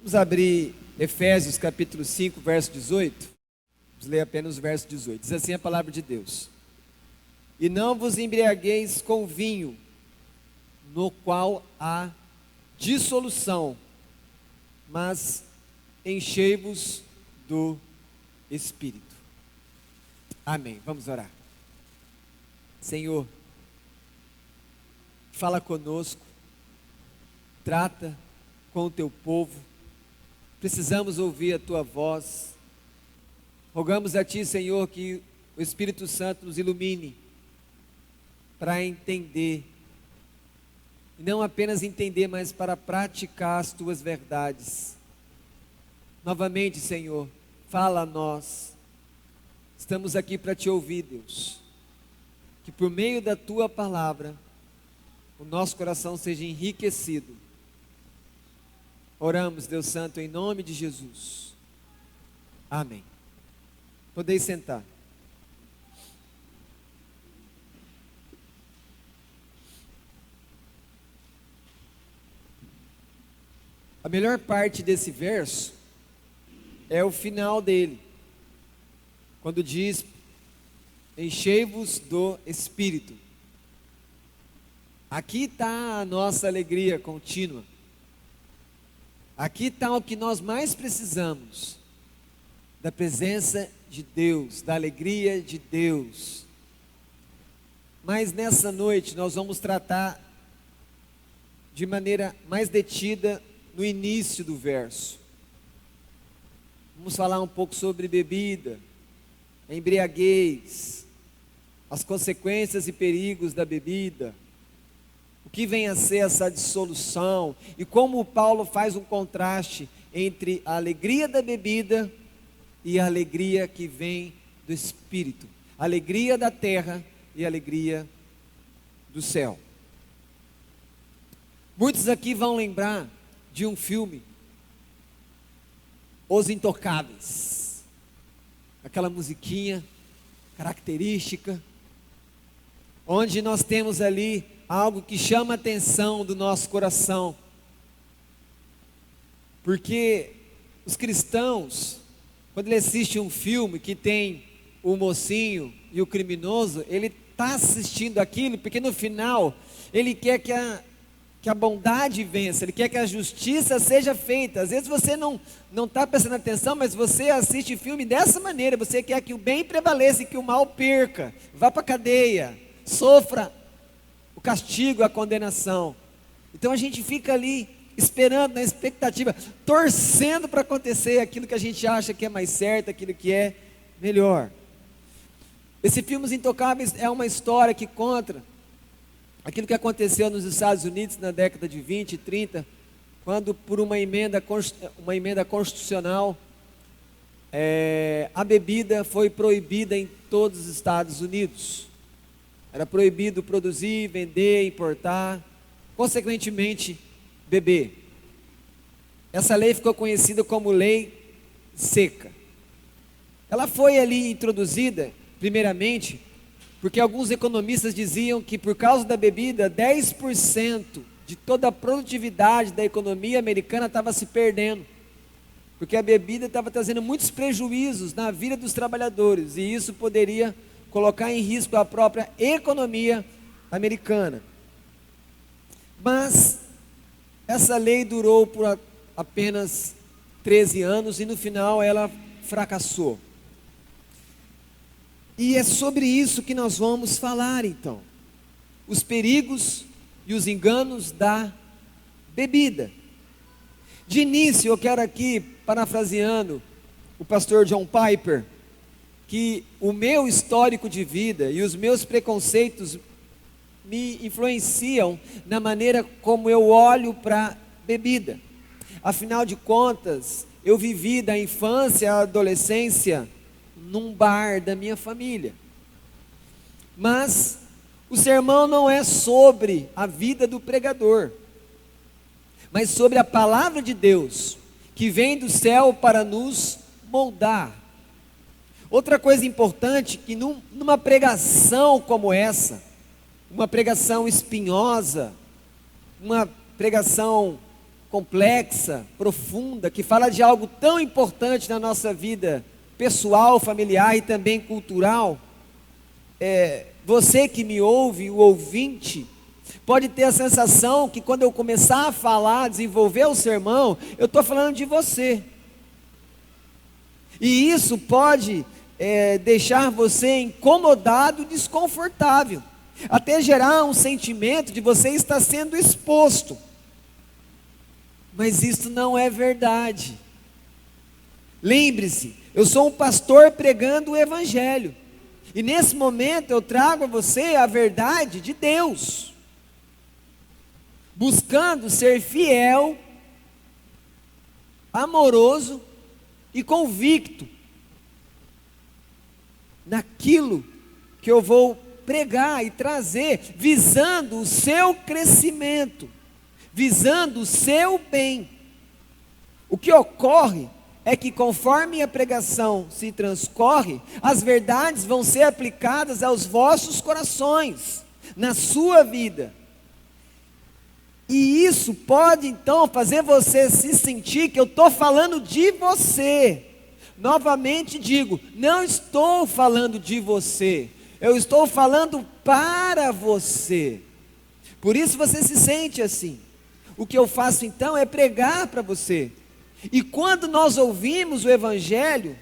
Vamos abrir Efésios capítulo 5, verso 18. Vamos ler apenas o verso 18. Diz assim a palavra de Deus: E não vos embriagueis com vinho, no qual há dissolução, mas enchei-vos do Espírito. Amém. Vamos orar. Senhor, fala conosco, trata com o teu povo. Precisamos ouvir a tua voz. Rogamos a ti, Senhor, que o Espírito Santo nos ilumine para entender, e não apenas entender, mas para praticar as tuas verdades. Novamente, Senhor, fala a nós. Estamos aqui para te ouvir, Deus. Que por meio da tua palavra o nosso coração seja enriquecido. Oramos, Deus Santo, em nome de Jesus. Amém. Podeis sentar. A melhor parte desse verso é o final dele, quando diz: enchei-vos do Espírito. Aqui está a nossa alegria contínua. Aqui está o que nós mais precisamos: da presença de Deus, da alegria de Deus. Mas nessa noite nós vamos tratar de maneira mais detida no início do verso. Vamos falar um pouco sobre bebida, embriaguez, as consequências e perigos da bebida, o que vem a ser essa dissolução, e como o Paulo faz um contraste entre a alegria da bebida e a alegria que vem do Espírito, a alegria da terra e a alegria do céu. Muitos aqui vão lembrar de um filme, Os Intocáveis, aquela musiquinha característica, onde nós temos ali algo que chama a atenção do nosso coração, porque os cristãos, quando ele assiste um filme que tem o mocinho e o criminoso, ele está assistindo aquilo porque no final ele quer que a bondade vença, ele quer que a justiça seja feita. Às vezes você não está prestando atenção, mas você assiste filme dessa maneira. Você quer que o bem prevaleça e que o mal perca, vá para a cadeia, sofra o castigo, a condenação. Então a gente fica ali esperando, na expectativa, torcendo para acontecer aquilo que a gente acha que é mais certo, aquilo que é melhor. Esse filme Os Intocáveis é uma história que conta aquilo que aconteceu nos Estados Unidos na década de 20 e 30, quando por uma emenda constitucional, a bebida foi proibida em todos os Estados Unidos. Era proibido produzir, vender, importar, consequentemente, beber. Essa lei ficou conhecida como Lei Seca. Ela foi ali introduzida, primeiramente, porque alguns economistas diziam que por causa da bebida, 10% de toda a produtividade da economia americana estava se perdendo. Porque a bebida estava trazendo muitos prejuízos na vida dos trabalhadores, e isso poderia colocar em risco a própria economia americana. Mas essa lei durou por apenas 13 anos e no final ela fracassou. E é sobre isso que nós vamos falar então. Os perigos e os enganos da bebida. De início eu quero aqui, parafraseando o pastor John Piper, que o meu histórico de vida e os meus preconceitos me influenciam na maneira como eu olho para a bebida. Afinal de contas, eu vivi da infância à adolescência num bar da minha família. Mas o sermão não é sobre a vida do pregador, mas sobre a palavra de Deus, que vem do céu para nos moldar. Outra coisa importante, que numa pregação como essa, uma pregação espinhosa, uma pregação complexa, profunda, que fala de algo tão importante na nossa vida pessoal, familiar e também cultural, você que me ouve, o ouvinte, pode ter a sensação que quando eu começar a falar, desenvolver o sermão, eu estou falando de você. E isso pode deixar você incomodado, desconfortável, até gerar um sentimento de você estar sendo exposto. Mas isso não é verdade. Lembre-se, eu sou um pastor pregando o Evangelho. E nesse momento eu trago a você a verdade de Deus, buscando ser fiel, amoroso e convicto naquilo que eu vou pregar e trazer, visando o seu crescimento, visando o seu bem. O que ocorre é que conforme a pregação se transcorre, as verdades vão ser aplicadas aos vossos corações, na sua vida. E isso pode então fazer você se sentir que eu estou falando de você. Novamente digo, não estou falando de você, eu estou falando para você. Por isso você se sente assim. O que eu faço então é pregar para você. E quando nós ouvimos o Evangelho,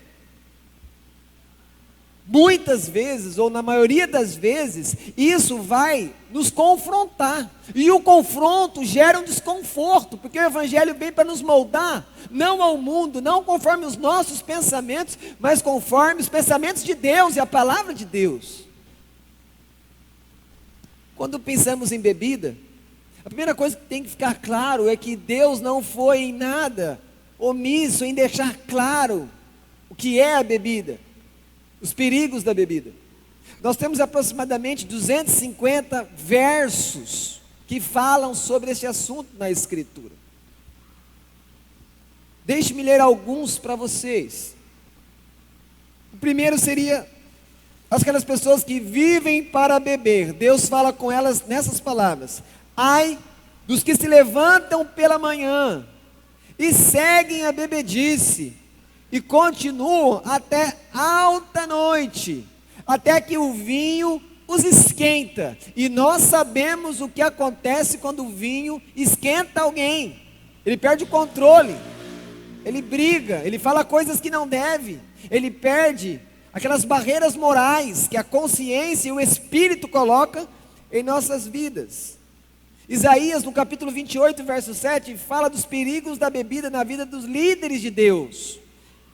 muitas vezes, ou na maioria das vezes, isso vai nos confrontar. E o confronto gera um desconforto, porque o Evangelho vem para nos moldar, não ao mundo, não conforme os nossos pensamentos, mas conforme os pensamentos de Deus e a palavra de Deus. Quando pensamos em bebida, a primeira coisa que tem que ficar claro é que Deus não foi em nada omisso em deixar claro o que é a bebida, os perigos da bebida. Nós temos aproximadamente 250 versos que falam sobre esse assunto na Escritura. Deixe-me ler alguns para vocês. O primeiro seria aquelas pessoas que vivem para beber. Deus fala com elas nessas palavras: ai dos que se levantam pela manhã e seguem a bebedice, e continuam até alta noite, até que o vinho os esquenta. E nós sabemos o que acontece quando o vinho esquenta alguém. Ele perde o controle, ele briga, ele fala coisas que não deve, ele perde aquelas barreiras morais que a consciência e o Espírito coloca em nossas vidas. Isaías, no capítulo 28, verso 7, fala dos perigos da bebida na vida dos líderes de Deus.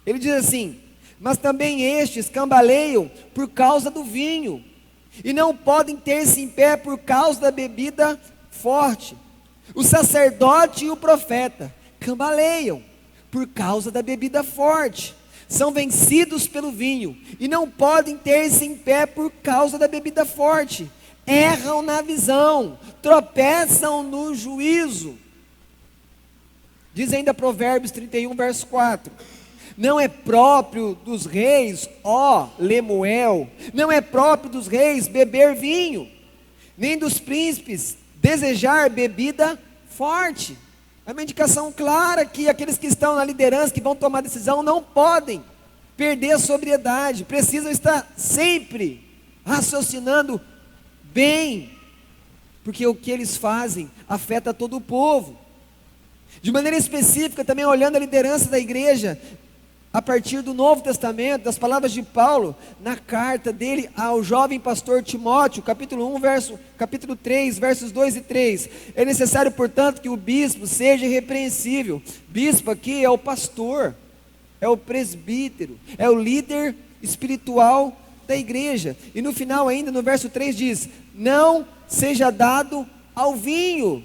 Ele diz assim: mas também estes cambaleiam por causa do vinho, e não podem ter-se em pé por causa da bebida forte. O sacerdote e o profeta cambaleiam por causa da bebida forte, são vencidos pelo vinho, e não podem ter-se em pé por causa da bebida forte. Erram na visão, tropeçam no juízo. Diz ainda Provérbios 31, verso 4: não é próprio dos reis, ó Lemuel, não é próprio dos reis beber vinho, nem dos príncipes desejar bebida forte. É uma indicação clara que aqueles que estão na liderança, que vão tomar decisão, não podem perder a sobriedade, precisam estar sempre raciocinando bem, porque o que eles fazem afeta todo o povo. De maneira específica, também olhando a liderança da igreja, a partir do Novo Testamento, das palavras de Paulo, na carta dele ao jovem pastor Timóteo, capítulo 3, versos 2 e 3, é necessário, portanto, que o bispo seja irrepreensível. Bispo aqui é o pastor, é o presbítero, é o líder espiritual da igreja. E no final ainda, no verso 3 diz: não seja dado ao vinho.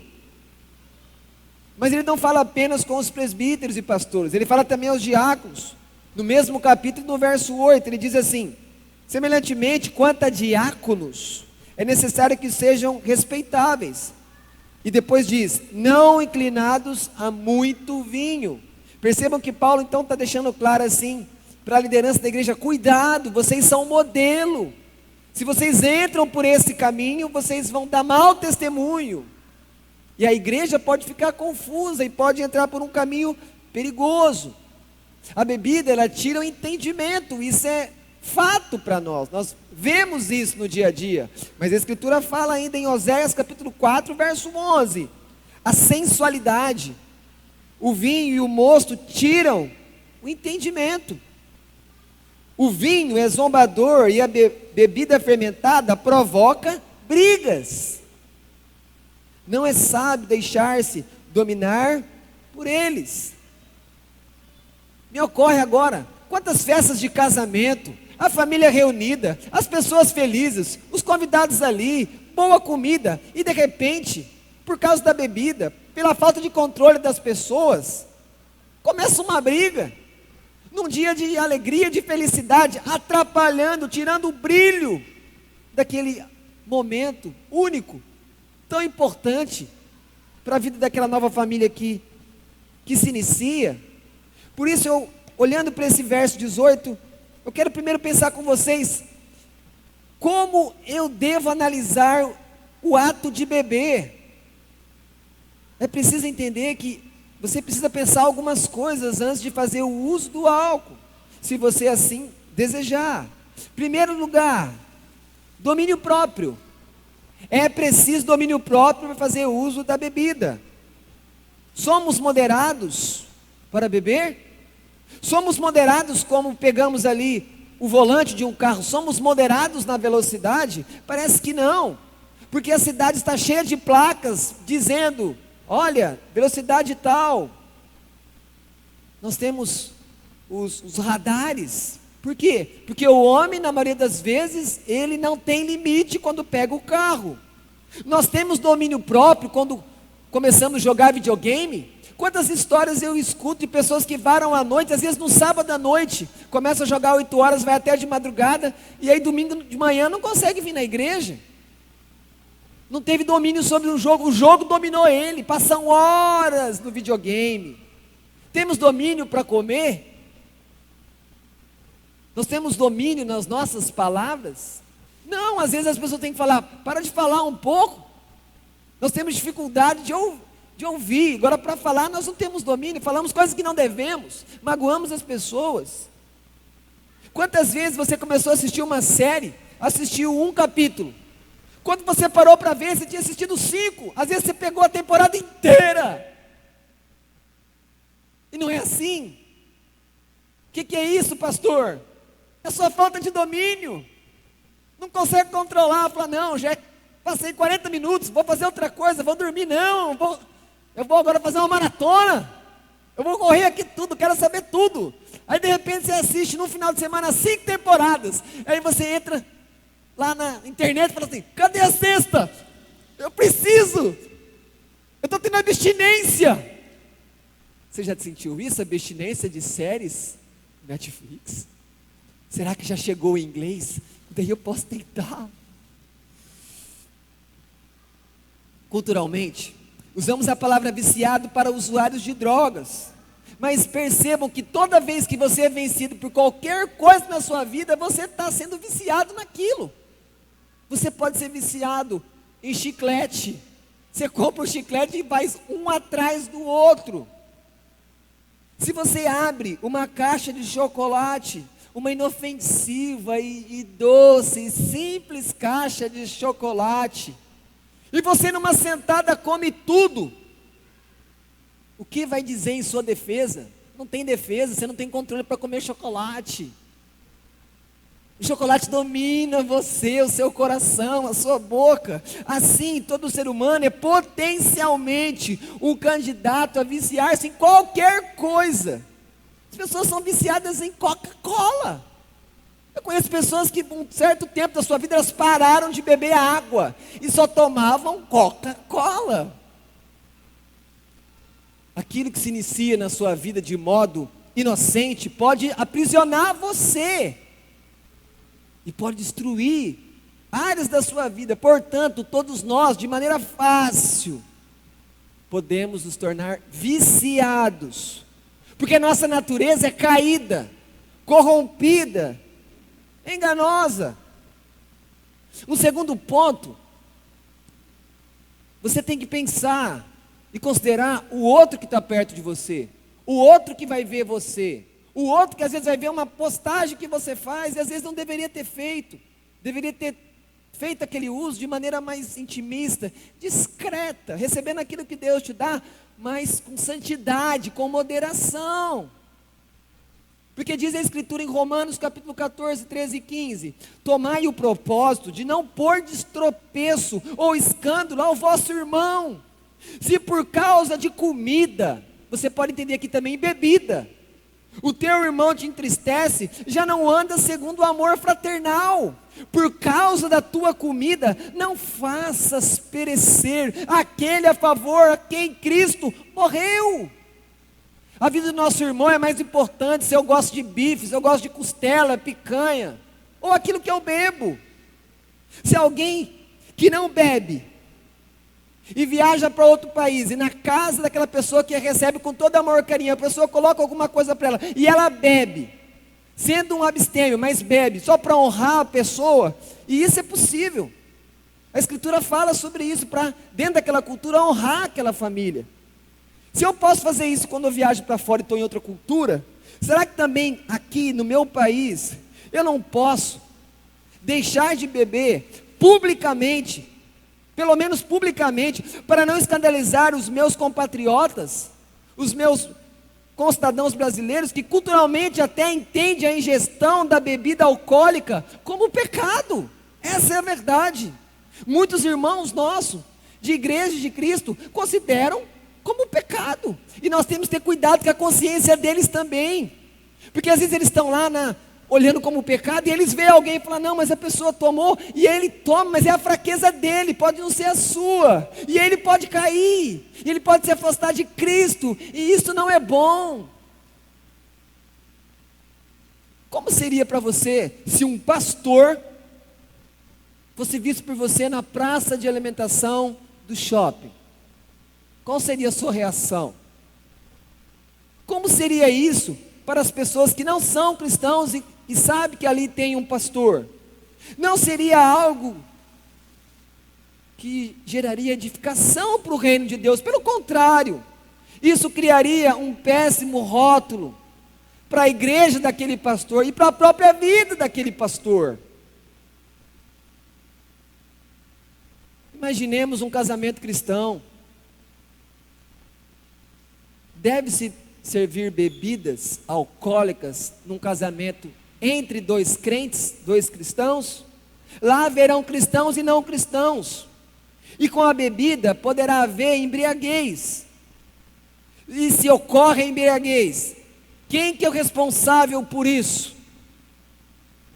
Mas ele não fala apenas com os presbíteros e pastores, ele fala também aos diáconos. No mesmo capítulo, no verso 8, ele diz assim: semelhantemente, quanto a diáconos, é necessário que sejam respeitáveis. E depois diz: não inclinados a muito vinho. Percebam que Paulo então está deixando claro assim, para a liderança da igreja: cuidado, vocês são um modelo. Se vocês entram por esse caminho, vocês vão dar mau testemunho. E E a igreja pode ficar confusa e pode entrar por um caminho perigoso. A bebida, ela tira o entendimento, isso é fato para nós. Nós vemos isso no dia a dia. Mas a Escritura fala ainda em Oséias capítulo 4, verso 11. A sensualidade, o vinho e o mosto tiram o entendimento. O vinho é zombador e a bebida fermentada provoca brigas. Não é sábio deixar-se dominar por eles. Me ocorre agora, quantas festas de casamento, a família reunida, as pessoas felizes, os convidados ali, boa comida, e de repente, por causa da bebida, pela falta de controle das pessoas, começa uma briga, num dia de alegria, de felicidade, atrapalhando, tirando o brilho daquele momento único, tão importante para a vida daquela nova família que se inicia. Por isso eu, olhando para esse verso 18, eu quero primeiro pensar com vocês, como eu devo analisar o ato de beber. É preciso entender que você precisa pensar algumas coisas antes de fazer o uso do álcool, se você assim desejar. Primeiro lugar, domínio próprio. É preciso domínio próprio para fazer o uso da bebida. Somos moderados para beber? Somos moderados como pegamos ali o volante de um carro? Somos moderados na velocidade? Parece que não, porque a cidade está cheia de placas dizendo, olha, velocidade tal. Nós temos os radares. Por quê? Porque o homem, na maioria das vezes, ele não tem limite quando pega o carro. Nós temos domínio próprio quando começamos a jogar videogame. Quantas histórias eu escuto de pessoas que varam à noite, às vezes no sábado à noite, começam a jogar 8 horas, vai até de madrugada, e aí domingo de manhã não consegue vir na igreja. Não teve domínio sobre o jogo dominou ele, passam horas no videogame. Temos domínio para comer? Nós temos domínio nas nossas palavras? Não, às vezes as pessoas têm que falar, para de falar um pouco. Nós temos dificuldade de ouvir, agora para falar nós não temos domínio, falamos coisas que não devemos, magoamos as pessoas. Quantas vezes você começou a assistir uma série, assistiu um capítulo, quando você parou para ver, você tinha assistido 5, às vezes você pegou a temporada inteira, e não é assim. O que é isso, pastor? É sua falta de domínio, não consegue controlar, fala, não, já passei 40 minutos, vou fazer outra coisa, vou dormir, não, eu vou agora fazer uma maratona, eu vou correr aqui tudo, quero saber tudo. Aí de repente você assiste num final de semana 5 temporadas, aí você entra lá na internet e fala assim, cadê a sexta? Eu preciso, eu estou tendo abstinência. Você já sentiu isso, abstinência de séries Netflix? Será que já chegou em inglês? Daí eu posso tentar. Culturalmente, usamos a palavra viciado para usuários de drogas. Mas percebam que toda vez que você é vencido por qualquer coisa na sua vida, você está sendo viciado naquilo. Você pode ser viciado em chiclete. Você compra um chiclete e vai um atrás do outro. Se você abre uma caixa de chocolate, uma inofensiva e doce e simples caixa de chocolate, e você numa sentada come tudo, o que vai dizer em sua defesa? Não tem defesa, você não tem controle para comer chocolate. O chocolate domina você, o seu coração, a sua boca. Assim, todo ser humano é potencialmente um candidato a viciar-se em qualquer coisa. As pessoas são viciadas em Coca-Cola. Eu conheço pessoas que por um certo tempo da sua vida elas pararam de beber água e só tomavam Coca-Cola. Aquilo que se inicia na sua vida de modo inocente pode aprisionar você e pode destruir áreas da sua vida. Portanto, todos nós, de maneira fácil, podemos nos tornar viciados, porque nossa natureza é caída, corrompida, enganosa. Um segundo ponto, você tem que pensar e considerar o outro que está perto de você, o outro que vai ver você, o outro que às vezes vai ver uma postagem que você faz e às vezes não deveria ter feito, deveria ter feito aquele uso de maneira mais intimista, discreta, recebendo aquilo que Deus te dá, mas com santidade, com moderação. Porque diz a Escritura em Romanos capítulo 14, 13 e 15: tomai o propósito de não pôr de tropeço ou escândalo ao vosso irmão. Se por causa de comida, você pode entender aqui também bebida, o teu irmão te entristece, já não anda segundo o amor fraternal. Por causa da tua comida, não faças perecer aquele a favor a quem Cristo morreu. A vida do nosso irmão é mais importante se eu gosto de bife, se eu gosto de costela, picanha, ou aquilo que eu bebo. Se alguém que não bebe e viaja para outro país, e na casa daquela pessoa que recebe com todo amor e carinho, a pessoa coloca alguma coisa para ela, e ela bebe, sendo um abstêmio, mas bebe, só para honrar a pessoa, e isso é possível. A Escritura fala sobre isso, para dentro daquela cultura honrar aquela família. Se eu posso fazer isso quando eu viajo para fora e estou em outra cultura, será que também aqui no meu país, eu não posso deixar de beber publicamente, pelo menos publicamente, para não escandalizar os meus compatriotas, os meus concidadãos brasileiros, que culturalmente até entendem a ingestão da bebida alcoólica como pecado? Essa é a verdade. Muitos irmãos nossos, de igreja de Cristo, consideram como pecado, e nós temos que ter cuidado com a consciência deles também, porque às vezes eles estão lá olhando como pecado, e eles veem alguém e falam, não, mas a pessoa tomou, e ele toma, mas é a fraqueza dele, pode não ser a sua, e ele pode cair, e ele pode se afastar de Cristo, e isso não é bom. Como seria para você, se um pastor fosse visto por você na praça de alimentação do shopping? Qual seria a sua reação? Como seria isso para as pessoas que não são cristãos e sabem que ali tem um pastor? Não seria algo que geraria edificação para o reino de Deus? Pelo contrário, isso criaria um péssimo rótulo para a igreja daquele pastor e para a própria vida daquele pastor. Imaginemos um casamento cristão. Deve-se servir bebidas alcoólicas num casamento entre dois crentes, dois cristãos? Lá haverão cristãos e não cristãos, e com a bebida poderá haver embriaguez. E se ocorre embriaguez, quem que é o responsável por isso?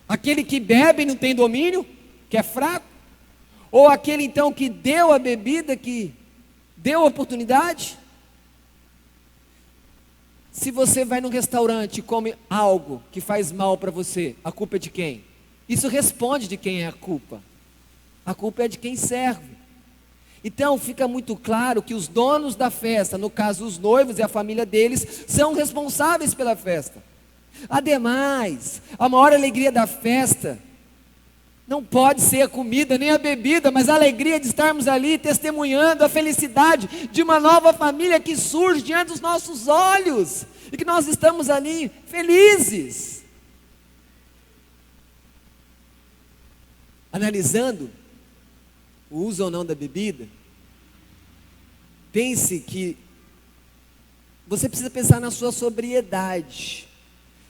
Aquele que bebe e não tem domínio, que é fraco? Ou aquele então que deu a bebida, que deu a oportunidade? Se você vai num restaurante e come algo que faz mal para você, a culpa é de quem? Isso responde de quem é a culpa. A culpa é de quem serve. Então fica muito claro que os donos da festa, no caso os noivos e a família deles, são responsáveis pela festa. Ademais, a maior alegria da festa não pode ser a comida nem a bebida, mas a alegria de estarmos ali testemunhando a felicidade de uma nova família que surge diante dos nossos olhos, e que nós estamos ali felizes. Analisando o uso ou não da bebida, pense que você precisa pensar na sua sobriedade,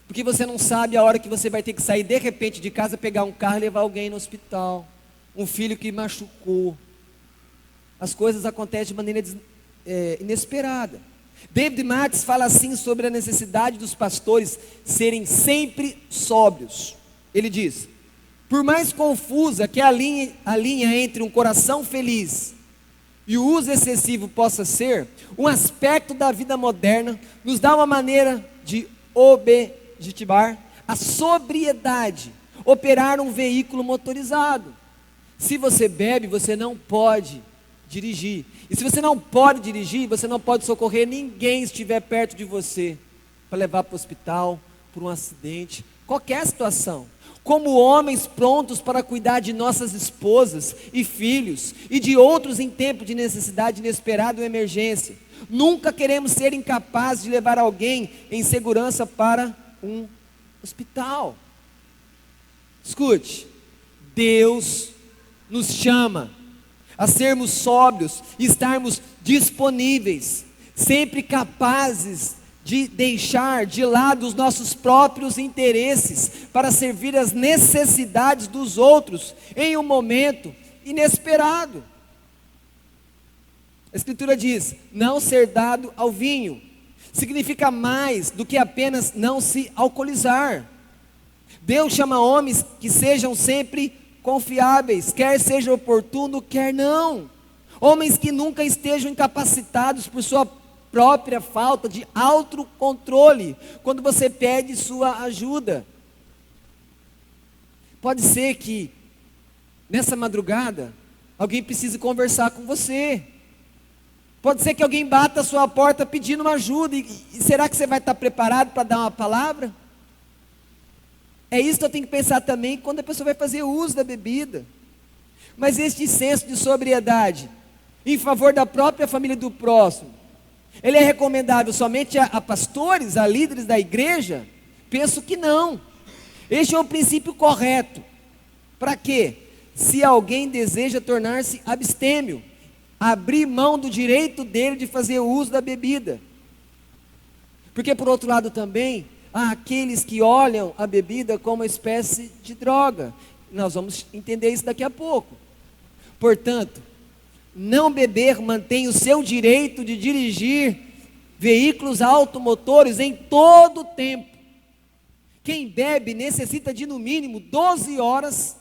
porque você não sabe a hora que você vai ter que sair de repente de casa, pegar um carro e levar alguém no hospital, um filho que machucou. As coisas acontecem de maneira inesperada. David Mattes fala assim sobre a necessidade dos pastores serem sempre sóbrios. Ele diz: por mais confusa que a linha entre um coração feliz e o uso excessivo possa ser, um aspecto da vida moderna nos dá uma maneira de objetivar a sobriedade, operar um veículo motorizado. Se você bebe, você não pode dirigir. E se você não pode dirigir, você não pode socorrer ninguém se estiver perto de você, para levar para o hospital, por um acidente, qualquer situação. Como homens prontos para cuidar de nossas esposas e filhos e de outros em tempo de necessidade inesperada ou emergência. Nunca queremos ser incapazes de levar alguém em segurança para um hospital. Escute, Deus nos chama a sermos sóbrios e estarmos disponíveis, sempre capazes de deixar de lado os nossos próprios interesses para servir as necessidades dos outros em um momento inesperado. A Escritura diz: não ser dado ao vinho significa mais do que apenas não se alcoolizar. Deus chama homens que sejam sempre confiáveis, quer seja oportuno, quer não. Homens que nunca estejam incapacitados por sua própria falta de autocontrole quando você pede sua ajuda. Pode ser que nessa madrugada alguém precise conversar com você. Pode ser que alguém bata a sua porta pedindo uma ajuda. E será que você vai estar preparado para dar uma palavra? É isso que eu tenho que pensar também quando a pessoa vai fazer uso da bebida. Mas este senso de sobriedade em favor da própria família do próximo, ele é recomendável somente a pastores, a líderes da igreja? Penso que não. Este é o princípio correto. Para quê? Se alguém deseja tornar-se abstêmio, abrir mão do direito dele de fazer uso da bebida. Porque por outro lado também, há aqueles que olham a bebida como uma espécie de droga. Nós vamos entender isso daqui a pouco. Portanto, não beber mantém o seu direito de dirigir veículos automotores em todo o tempo. Quem bebe necessita de no mínimo 12 horas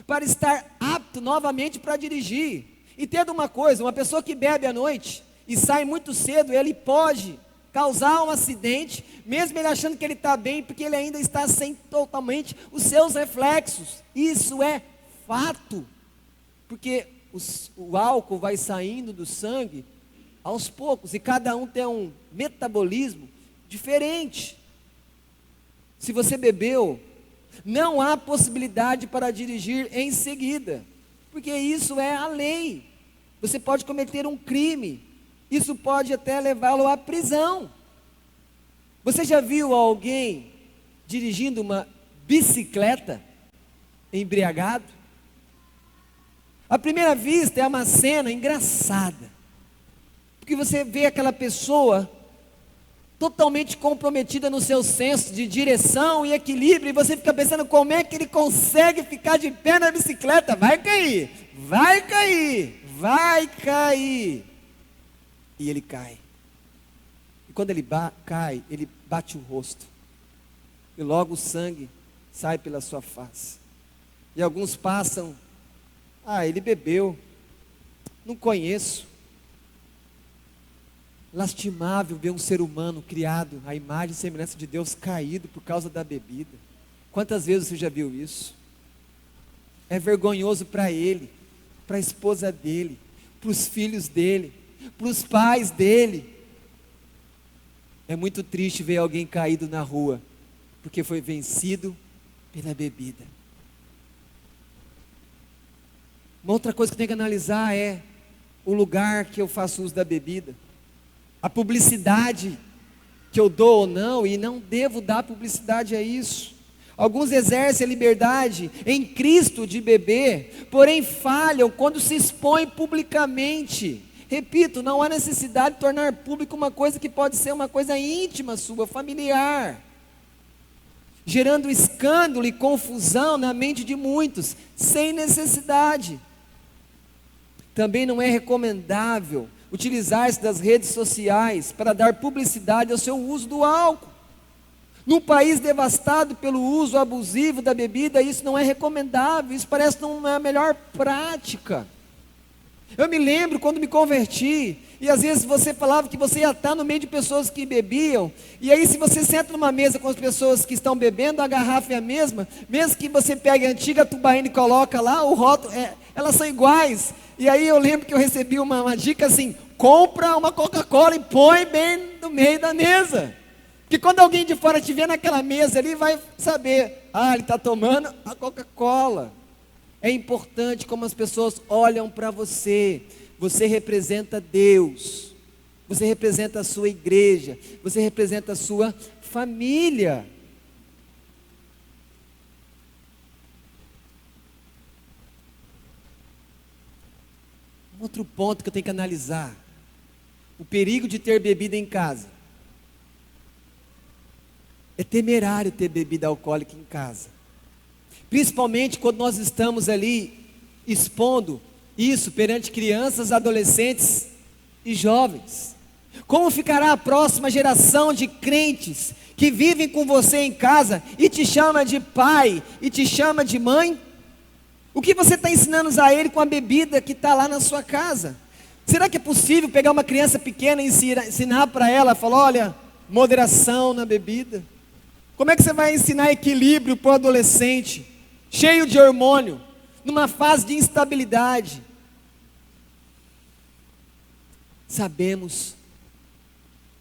para estar apto novamente para dirigir. Entenda uma coisa, uma pessoa que bebe à noite e sai muito cedo, ele pode causar um acidente, mesmo ele achando que ele está bem, porque ele ainda está sem totalmente os seus reflexos. Isso é fato, porque o álcool vai saindo do sangue aos poucos, e cada um tem um metabolismo diferente. Se você bebeu, não há possibilidade para dirigir em seguida, porque isso é a lei. Você pode cometer um crime, isso pode até levá-lo à prisão. Você já viu alguém dirigindo uma bicicleta embriagado? À primeira vista é uma cena engraçada, porque você vê aquela pessoa totalmente comprometida no seu senso de direção e equilíbrio, e você fica pensando como é que ele consegue ficar de pé na bicicleta. Vai cair, vai cair, vai cair. E ele cai. E quando ele cai, ele bate o rosto, e logo o sangue sai pela sua face. E alguns passam: ele bebeu, não conheço. Lastimável ver um ser humano criado à imagem e semelhança de Deus caído por causa da bebida. Quantas vezes você já viu isso? É vergonhoso para ele, para a esposa dele, para os filhos dele, para os pais dele. É muito triste ver alguém caído na rua, porque foi vencido pela bebida. Uma outra coisa que tem que analisar é o lugar que eu faço uso da bebida, a publicidade que eu dou ou não, e não devo dar publicidade a isso. Alguns exercem a liberdade em Cristo de beber, porém falham quando se expõem publicamente. Repito, não há necessidade de tornar público uma coisa que pode ser uma coisa íntima sua, familiar, gerando escândalo e confusão na mente de muitos, sem necessidade. Também não é recomendável utilizar-se das redes sociais para dar publicidade ao seu uso do álcool. Num país devastado pelo uso abusivo da bebida, isso não é recomendável, isso parece não é a melhor prática. Eu me lembro quando me converti, e às vezes você falava que você ia estar no meio de pessoas que bebiam, e aí se você senta numa mesa com as pessoas que estão bebendo, a garrafa é a mesma, mesmo que você pegue a antiga tubaína e coloca lá, o rótulo, elas são iguais. E aí eu lembro que eu recebi uma dica assim: compra uma Coca-Cola e põe bem no meio da mesa. Que quando alguém de fora te vê naquela mesa ali, vai saber, ele está tomando a Coca-Cola. É importante como as pessoas olham para você. Você representa Deus, você representa a sua igreja, você representa a sua família. Um outro ponto que eu tenho que analisar: o perigo de ter bebida em casa. É temerário ter bebida alcoólica em casa, principalmente quando nós estamos ali expondo isso perante crianças, adolescentes e jovens. Como ficará a próxima geração de crentes que vivem com você em casa e te chama de pai e te chama de mãe? O que você está ensinando a ele com a bebida que está lá na sua casa? Será que é possível pegar uma criança pequena e ensinar para ela, falar, olha, moderação na bebida? Como é que você vai ensinar equilíbrio para o adolescente, cheio de hormônio, numa fase de instabilidade? Sabemos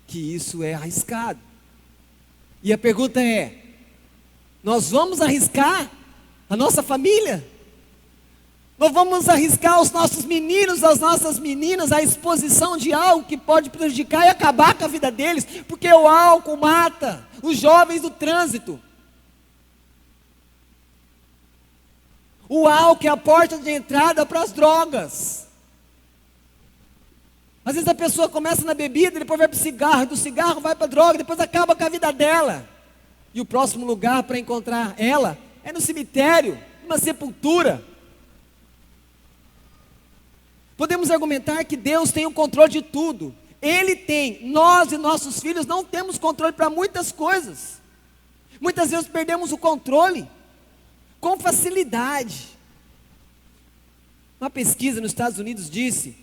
que isso é arriscado. E a pergunta é: nós vamos arriscar a nossa família? Nós vamos arriscar os nossos meninos, as nossas meninas, a exposição de algo que pode prejudicar e acabar com a vida deles? Porque o álcool mata os jovens do trânsito. O álcool é a porta de entrada para as drogas. Às vezes a pessoa começa na bebida, depois vai para o cigarro, do cigarro vai para a droga, depois acaba com a vida dela. E o próximo lugar para encontrar ela é no cemitério, numa sepultura. Podemos argumentar que Deus tem o controle de tudo. Ele tem. Nós e nossos filhos não temos controle para muitas coisas. Muitas vezes perdemos o controle com facilidade. Uma pesquisa nos Estados Unidos disse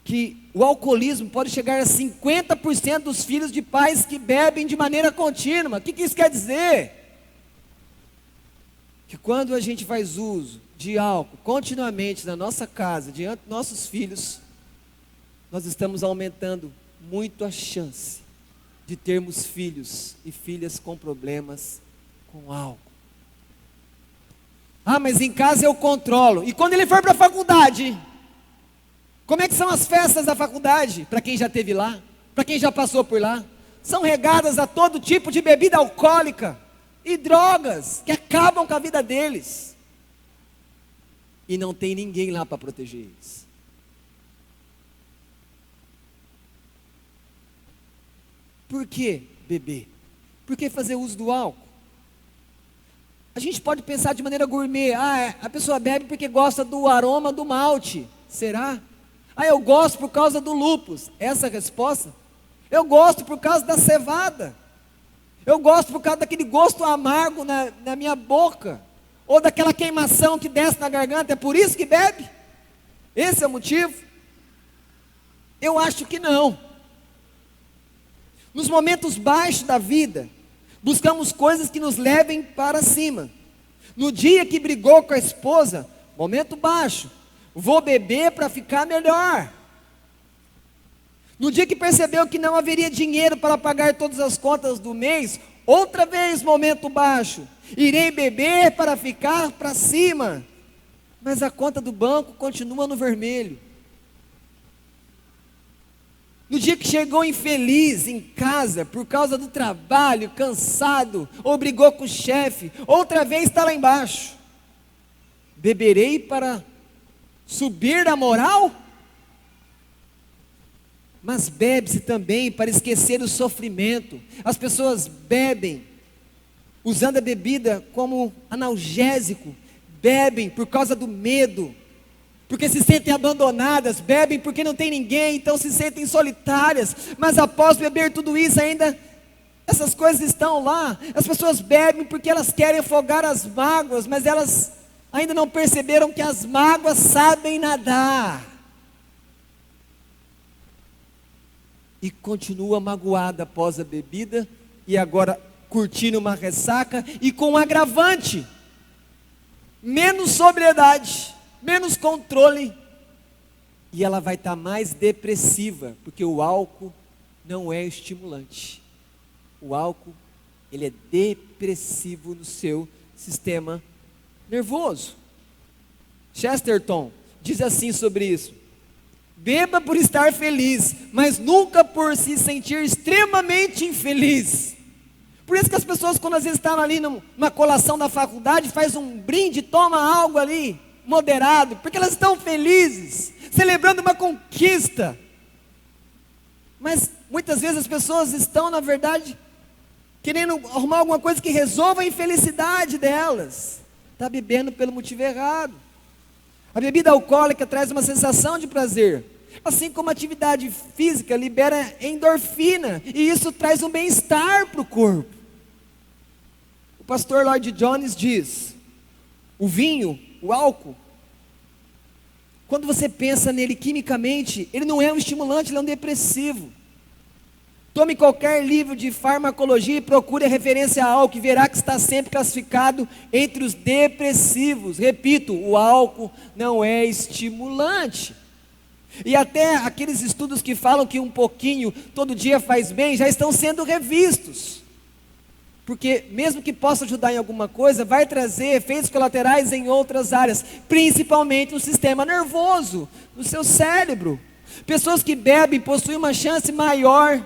que o alcoolismo pode chegar a 50% dos filhos de pais que bebem de maneira contínua. O que isso quer dizer? Que quando a gente faz uso de álcool continuamente na nossa casa, diante dos nossos filhos, nós estamos aumentando muito a chance de termos filhos e filhas com problemas com álcool. Mas em casa eu controlo. E quando ele for para a faculdade, como é que são as festas da faculdade? Para quem já esteve lá, para quem já passou por lá, são regadas a todo tipo de bebida alcoólica e drogas que acabam com a vida deles. E não tem ninguém lá para proteger eles. Por que beber? Por que fazer uso do álcool? A gente pode pensar de maneira gourmet. A pessoa bebe porque gosta do aroma do malte. Será? Eu gosto por causa do lúpus. Essa é a resposta? Eu gosto por causa da cevada. Eu gosto por causa daquele gosto amargo na minha boca. Ou daquela queimação que desce na garganta. É por isso que bebe? Esse é o motivo? Eu acho que não. Nos momentos baixos da vida, buscamos coisas que nos levem para cima. No dia que brigou com a esposa, momento baixo, vou beber para ficar melhor. No dia que percebeu que não haveria dinheiro para pagar todas as contas do mês, outra vez momento baixo, irei beber para ficar para cima. Mas a conta do banco continua no vermelho. No dia que chegou infeliz em casa, por causa do trabalho, cansado, ou brigou com o chefe, outra vez está lá embaixo. Beberei para subir na moral? Mas bebe-se também para esquecer o sofrimento. As pessoas bebem, usando a bebida como analgésico, bebem por causa do medo, porque se sentem abandonadas, bebem porque não tem ninguém, então se sentem solitárias, mas após beber tudo isso ainda, essas coisas estão lá. As pessoas bebem porque elas querem afogar as mágoas, mas elas ainda não perceberam que as mágoas sabem nadar, e continua magoada após a bebida, e agora curtindo uma ressaca, e com um agravante, menos sobriedade, menos controle, e ela vai estar mais depressiva, porque o álcool não é estimulante. O álcool, ele é depressivo no seu sistema nervoso. Chesterton diz assim sobre isso: beba por estar feliz, mas nunca por se sentir extremamente infeliz. Por isso que as pessoas, quando às vezes estão ali numa colação da faculdade, faz um brinde, toma algo ali, moderado, porque elas estão felizes, celebrando uma conquista. Mas muitas vezes as pessoas estão, na verdade, querendo arrumar alguma coisa que resolva a infelicidade delas. Está bebendo pelo motivo errado. A bebida alcoólica traz uma sensação de prazer, assim como a atividade física libera endorfina, e isso traz um bem-estar para o corpo. O pastor Lloyd Jones diz: o vinho, o álcool, quando você pensa nele quimicamente, ele não é um estimulante, ele é um depressivo. Tome qualquer livro de farmacologia e procure a referência a álcool, e verá que está sempre classificado entre os depressivos. Repito, o álcool não é estimulante. E até aqueles estudos que falam que um pouquinho todo dia faz bem, já estão sendo revistos. Porque mesmo que possa ajudar em alguma coisa, vai trazer efeitos colaterais em outras áreas, principalmente no sistema nervoso, no seu cérebro. Pessoas que bebem possuem uma chance maior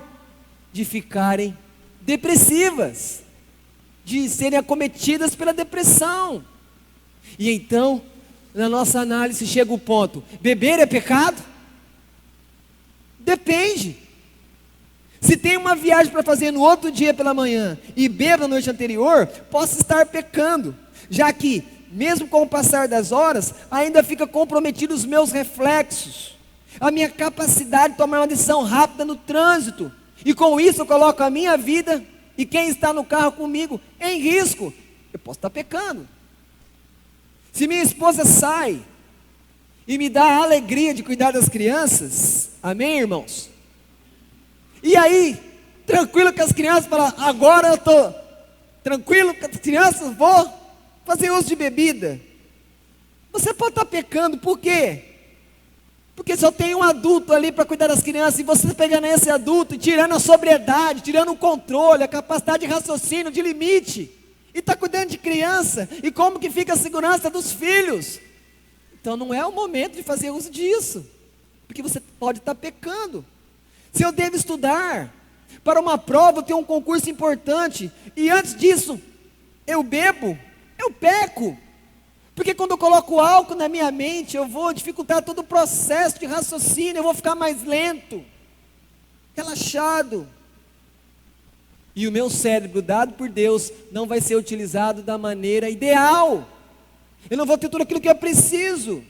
de ficarem depressivas, de serem acometidas pela depressão. E então, na nossa análise chega o ponto: beber é pecado? Depende. Se tem uma viagem para fazer no outro dia pela manhã e bebo na noite anterior, posso estar pecando, já que, mesmo com o passar das horas, ainda fica comprometido os meus reflexos, a minha capacidade de tomar uma decisão rápida no trânsito, e com isso eu coloco a minha vida e quem está no carro comigo em risco. Eu posso estar pecando. Se minha esposa sai e me dá a alegria de cuidar das crianças, amém, irmãos? E aí, tranquilo com as crianças, fala, agora eu estou tranquilo com as crianças, vou fazer uso de bebida. Você pode estar pecando, por quê? Porque só tem um adulto ali para cuidar das crianças, e você pegando esse adulto e tirando a sobriedade, tirando o controle, a capacidade de raciocínio, de limite, e está cuidando de criança, e como que fica a segurança dos filhos? Então não é o momento de fazer uso disso, porque você pode estar pecando. Se eu devo estudar para uma prova, eu tenho um concurso importante, e antes disso eu bebo, eu peco. Porque quando eu coloco álcool na minha mente, eu vou dificultar todo o processo de raciocínio, eu vou ficar mais lento, relaxado. E o meu cérebro, dado por Deus, não vai ser utilizado da maneira ideal. Eu não vou ter tudo aquilo que eu preciso.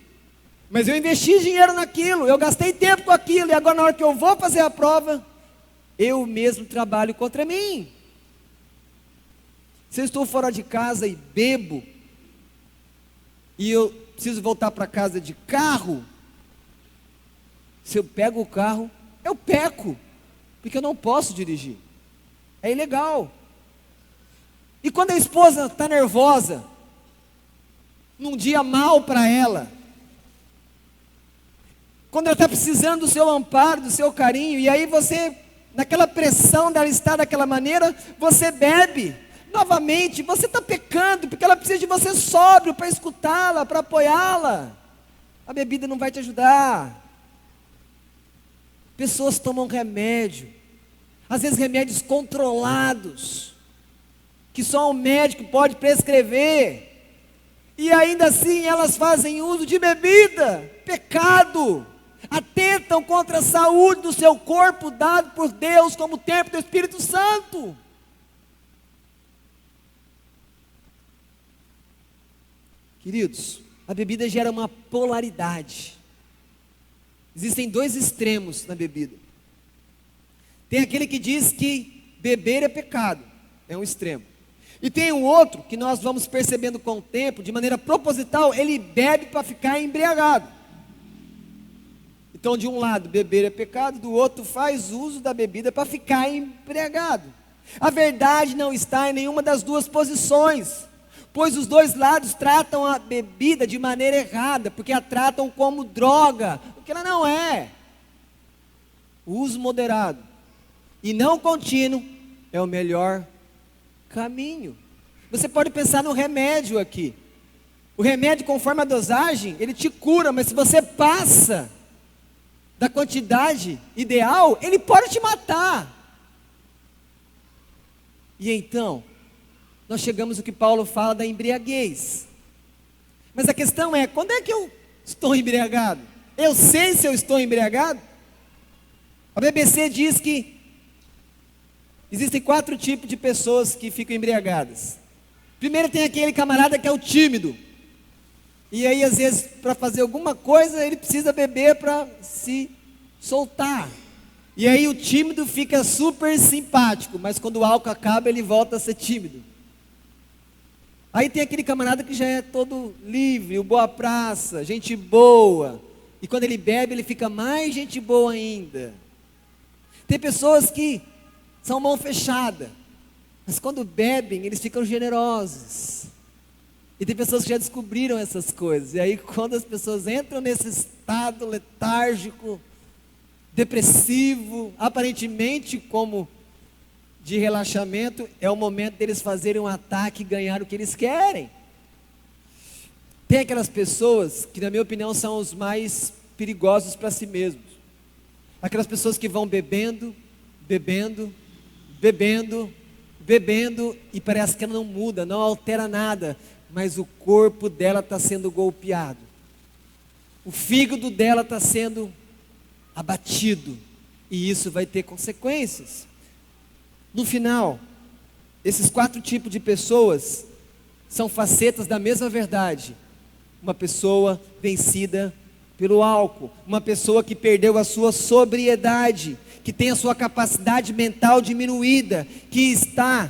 Mas eu investi dinheiro naquilo, eu gastei tempo com aquilo, e agora na hora que eu vou fazer a prova, eu mesmo trabalho contra mim. Se eu estou fora de casa e bebo, e eu preciso voltar para casa de carro, se eu pego o carro, eu peco, porque eu não posso dirigir, é ilegal. E quando a esposa está nervosa, num dia mal para ela, quando ela está precisando do seu amparo, do seu carinho, e aí você, naquela pressão dela estar daquela maneira, você bebe. Novamente, você está pecando, porque ela precisa de você sóbrio para escutá-la, para apoiá-la. A bebida não vai te ajudar. Pessoas tomam remédio, às vezes remédios controlados, que só um médico pode prescrever, e ainda assim elas fazem uso de bebida, pecado. Atentam contra a saúde do seu corpo, dado por Deus como templo do Espírito Santo. Queridos, a bebida gera uma polaridade. Existem dois extremos na bebida. Tem aquele que diz que beber é pecado, é um extremo. E tem um outro que nós vamos percebendo com o tempo, de maneira proposital, ele bebe para ficar embriagado. Então, de um lado, beber é pecado, do outro, faz uso da bebida para ficar embriagado. A verdade não está em nenhuma das duas posições, pois os dois lados tratam a bebida de maneira errada, porque a tratam como droga, o que ela não é. O uso moderado e não contínuo é o melhor caminho. Você pode pensar no remédio aqui. O remédio, conforme a dosagem, ele te cura, mas se você passa da quantidade ideal, ele pode te matar. E então, nós chegamos ao que Paulo fala da embriaguez. Mas a questão é, quando é que eu estou embriagado? Eu sei se eu estou embriagado? A BBC diz que existem 4 tipos de pessoas que ficam embriagadas. Primeiro tem aquele camarada que é o tímido. E aí às vezes para fazer alguma coisa ele precisa beber para se soltar. E aí o tímido fica super simpático, mas quando o álcool acaba ele volta a ser tímido. Aí tem aquele camarada que já é todo livre, o boa praça, gente boa. E quando ele bebe ele fica mais gente boa ainda. Tem pessoas que são mão fechada, mas quando bebem eles ficam generosos. E tem pessoas que já descobriram essas coisas. E aí quando as pessoas entram nesse estado letárgico, depressivo, aparentemente como de relaxamento, é o momento deles fazerem um ataque e ganhar o que eles querem. Tem aquelas pessoas que na minha opinião são os mais perigosos para si mesmos. Aquelas pessoas que vão bebendo, bebendo, bebendo, bebendo, e parece que ela não muda, não altera nada, mas o corpo dela está sendo golpeado, o fígado dela está sendo abatido, e isso vai ter consequências. No final, esses 4 tipos de pessoas são facetas da mesma verdade. Uma pessoa vencida pelo álcool, uma pessoa que perdeu a sua sobriedade, que tem a sua capacidade mental diminuída, que está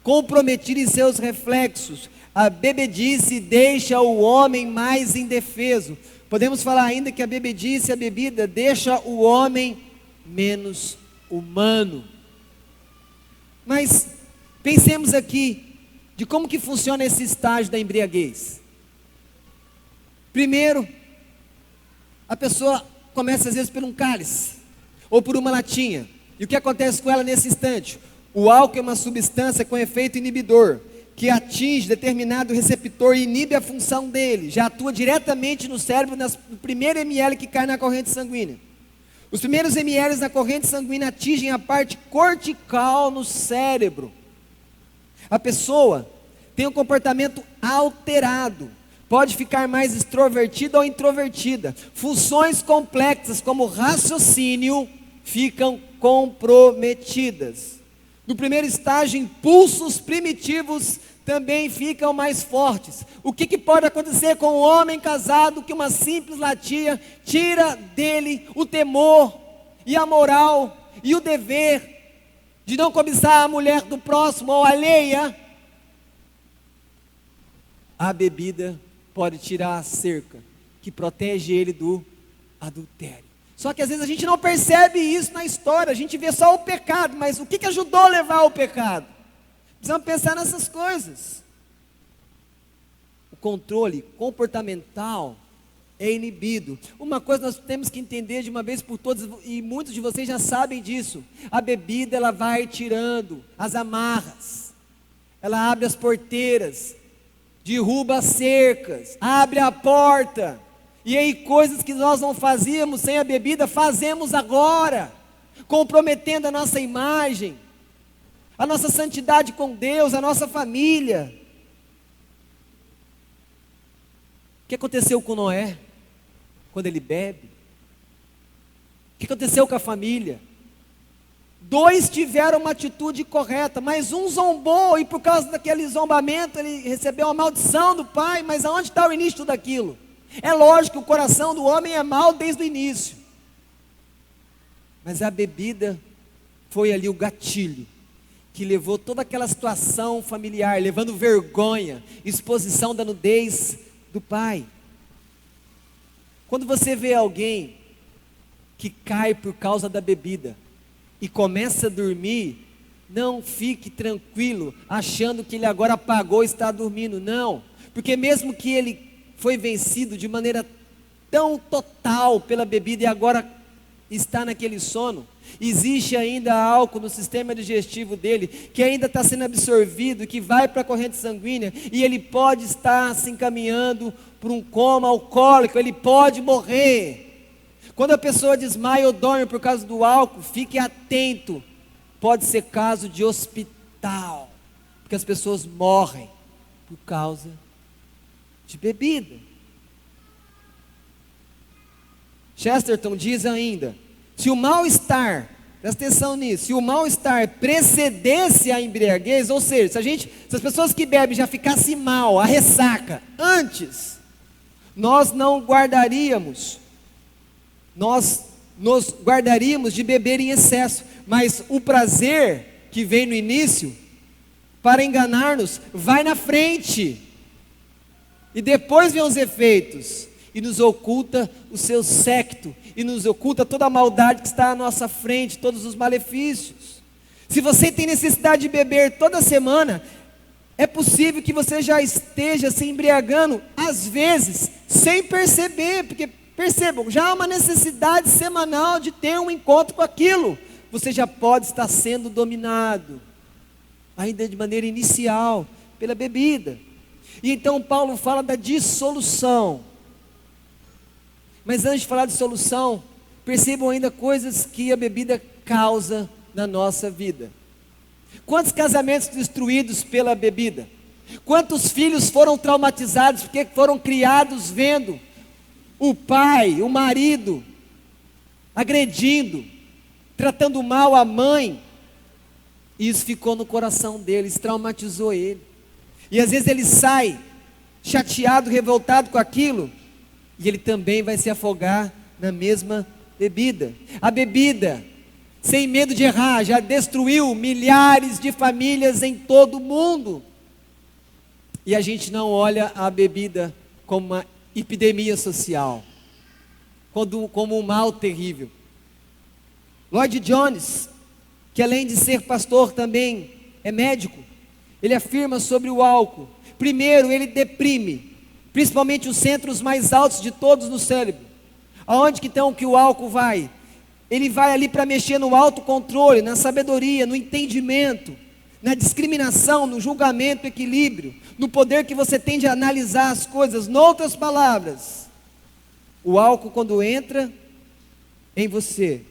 comprometida em seus reflexos. A bebedice deixa o homem mais indefeso. Podemos falar ainda que a bebedice, a bebida, deixa o homem menos humano. Mas pensemos aqui de como que funciona esse estágio da embriaguez. Primeiro, a pessoa começa às vezes por um cálice, ou por uma latinha. E o que acontece com ela nesse instante? O álcool é uma substância com efeito inibidor, que atinge determinado receptor e inibe a função dele, já atua diretamente no cérebro, no primeiro ml que cai na corrente sanguínea. Os primeiros ml na corrente sanguínea atingem a parte cortical no cérebro. A pessoa tem um comportamento alterado, pode ficar mais extrovertida ou introvertida. Funções complexas como raciocínio ficam comprometidas. No primeiro estágio, impulsos primitivos também ficam mais fortes. O que pode acontecer com um homem casado que uma simples latinha tira dele o temor e a moral e o dever de não cobiçar a mulher do próximo ou alheia? A bebida pode tirar a cerca que protege ele do adultério. Só que às vezes a gente não percebe isso na história, a gente vê só o pecado, mas o que ajudou a levar ao pecado? Precisamos pensar nessas coisas. O controle comportamental é inibido. Uma coisa nós temos que entender de uma vez por todas, e muitos de vocês já sabem disso: a bebida ela vai tirando as amarras, ela abre as porteiras, derruba as cercas, abre a porta. E aí coisas que nós não fazíamos sem a bebida, fazemos agora, comprometendo a nossa imagem, a nossa santidade com Deus, a nossa família. O que aconteceu com Noé, quando ele bebe? O que aconteceu com a família? 2 tiveram uma atitude correta, mas um zombou, e por causa daquele zombamento, ele recebeu uma maldição do pai. Mas aonde está o início de tudo aquilo? É lógico que o coração do homem é mau desde o início, mas a bebida foi ali o gatilho, que levou toda aquela situação familiar, levando vergonha, exposição da nudez do pai. Quando você vê alguém que cai por causa da bebida, e começa a dormir, não fique tranquilo, achando que ele agora apagou e está dormindo, não, porque mesmo que ele foi vencido de maneira tão total pela bebida e agora está naquele sono, existe ainda álcool no sistema digestivo dele, que ainda está sendo absorvido, que vai para a corrente sanguínea, e ele pode estar se encaminhando para um coma alcoólico, ele pode morrer. Quando a pessoa desmaia ou dorme por causa do álcool, fique atento, pode ser caso de hospital, porque as pessoas morrem por causa de bebida. Chesterton diz ainda, se o mal-estar, presta atenção nisso, se o mal-estar precedesse a embriaguez, ou seja, se as pessoas que bebem já ficassem mal, a ressaca, antes, nós nos guardaríamos de beber em excesso, mas o prazer que vem no início, para enganar-nos, vai na frente, e depois vem os efeitos, e nos oculta o seu séquito, e nos oculta toda a maldade que está à nossa frente, todos os malefícios. Se você tem necessidade de beber toda semana, é possível que você já esteja se embriagando, às vezes, sem perceber, porque percebam, já há uma necessidade semanal de ter um encontro com aquilo, você já pode estar sendo dominado, ainda de maneira inicial, pela bebida. E então Paulo fala da dissolução. Mas antes de falar de solução, percebam ainda coisas que a bebida causa na nossa vida. Quantos casamentos destruídos pela bebida? Quantos filhos foram traumatizados porque foram criados vendo o pai, o marido, agredindo, tratando mal a mãe? E isso ficou no coração deles, traumatizou ele. E às vezes ele sai chateado, revoltado com aquilo, e ele também vai se afogar na mesma bebida. A bebida, sem medo de errar, já destruiu milhares de famílias em todo o mundo. E a gente não olha a bebida como uma epidemia social, como um mal terrível. Lloyd Jones, que além de ser pastor também é médico, ele afirma sobre o álcool. Primeiro, ele deprime, principalmente os centros mais altos de todos no cérebro. Aonde que então que o álcool vai? Ele vai ali para mexer no autocontrole, na sabedoria, no entendimento, na discriminação, no julgamento, equilíbrio, no poder que você tem de analisar as coisas. Noutras palavras, o álcool quando entra em você,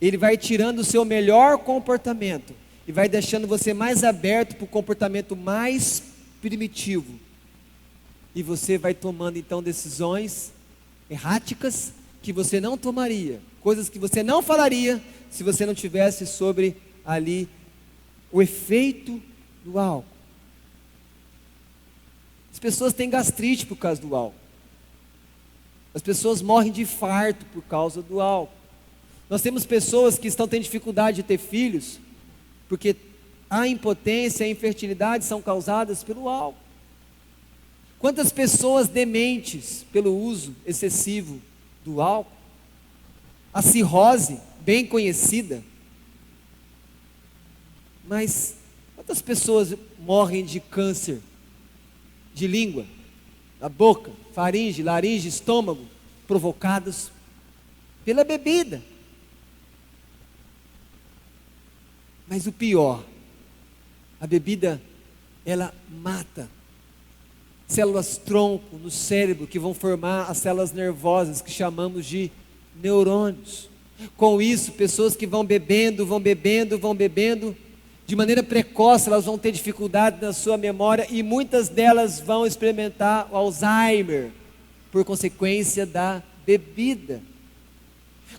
ele vai tirando o seu melhor comportamento e vai deixando você mais aberto para o comportamento mais primitivo. E você vai tomando então decisões erráticas que você não tomaria, coisas que você não falaria se você não tivesse sobre ali o efeito do álcool. As pessoas têm gastrite por causa do álcool. As pessoas morrem de infarto por causa do álcool. Nós temos pessoas que estão tendo dificuldade de ter filhos porque a impotência e a infertilidade são causadas pelo álcool. Quantas pessoas dementes pelo uso excessivo do álcool? A cirrose, bem conhecida. Mas quantas pessoas morrem de câncer de língua, da boca, faringe, laringe, estômago, provocados pela bebida? Mas o pior, a bebida, ela mata células tronco no cérebro que vão formar as células nervosas que chamamos de neurônios. Com isso, pessoas que vão bebendo, de maneira precoce, elas vão ter dificuldade na sua memória e muitas delas vão experimentar o Alzheimer por consequência da bebida.